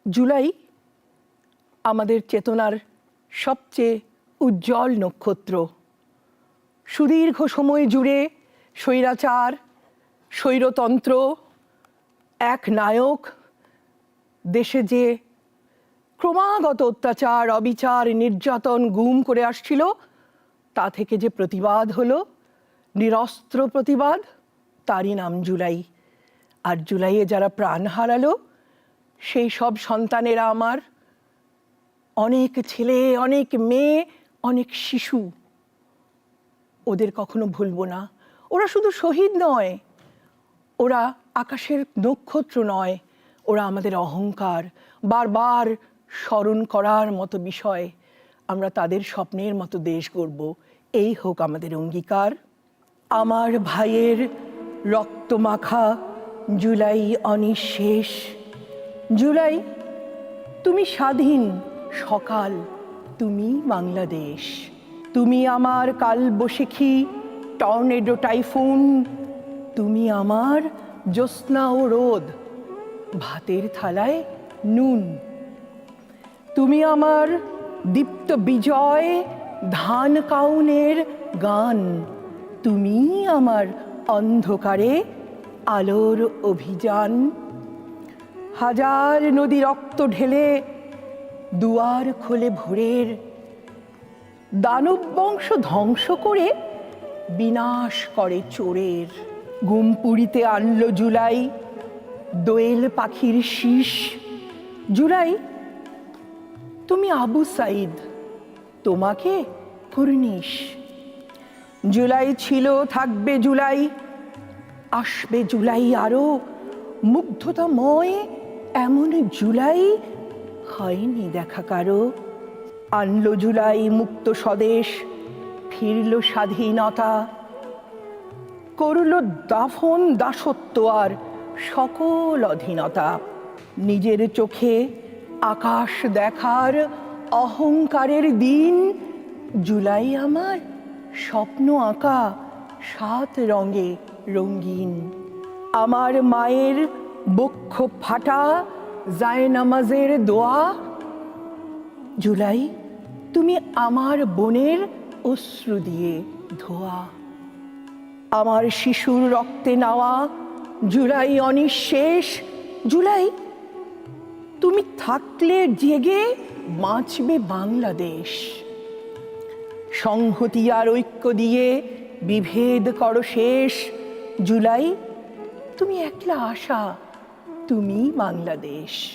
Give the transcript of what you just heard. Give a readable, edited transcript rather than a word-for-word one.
জুলাই আমাদের চেতনার সবচেয়ে উজ্জ্বল নক্ষত্র। সুদীর্ঘ সময় জুড়ে স্বৈরাচার, স্বৈরতন্ত্র, এক নায়ক দেশে যে ক্রমাগত অত্যাচার, অবিচার, নির্যাতন, গুম করে আসছিল, তা থেকে যে প্রতিবাদ হলো, নিরস্ত্র প্রতিবাদ, তারই নাম জুলাই। আর জুলাইয়ে যারা প্রাণ হারালো, সেই সব সন্তানেরা আমার, অনেক ছেলে, অনেক মেয়ে, অনেক শিশু, ওদের কখনো ভুলবো না। ওরা শুধু শহীদ নয়, ওরা আকাশের নক্ষত্র নয়, ওরা আমাদের অহংকার। বারবার স্মরণ করার মতো বিষয়। আমরা তাদের স্বপ্নের মতো দেশ গড়ব, এই হোক আমাদের অঙ্গীকার। আমার ভাইয়ের রক্তমাখা জুলাই অনিঃশেষ। জুলাই, তুমি স্বাধীন সকাল, তুমি বাংলাদেশ। তুমি আমার কালবৈশাখী, টর্নেডো, টাইফুন। তুমি আমার জ্যোৎস্না ও রোদ, ভাতের থালায় নুন। তুমি আমার দীপ্ত বিজয়, ধান কাউনের গান। তুমি আমার অন্ধকারে আলোর অভিযান। হাজার নদী রক্ত ঢেলে দুয়ার খোলে ভোরের, দানব বংশ ধ্বংস করে বিনাশ করে চোরের। গুমপুরিতে আনলো জুলাই দোয়েল পাখির শীষ। জুলাই, তুমি আবু সাইদ, তোমাকে কুর্নিশ। জুলাই ছিল, থাকবে জুলাই, আসবে জুলাই আরো। মুগ্ধতাময় এমন জুলাই হয়নি দেখা কারো। আনলো জুলাই মুক্ত স্বদেশ, ফিরল স্বাধীনতা। করল দাফন দাসত্ব আর সকল অধীনতা। নিজের চোখে আকাশ দেখার অহংকারের দিন। জুলাই আমার স্বপ্ন আঁকা 7 রঙে রঙিন। আমার মায়ের বক্ষ ফাটা জায়নামাজের দোয়া। জুলাই, তুমি আমার বোনের অশ্রু দিয়ে ধোয়া। আমার শিশুর রক্তে নাওয়া জুলাই অনিঃশেষ। জুলাই, তুমি থাকলে জেগে বাঁচবে বাংলাদেশ। সংহতি আর ঐক্য দিয়ে বিভেদ করো শেষ। জুলাই, তুমি একলা আশা, তুমি বাংলাদেশ।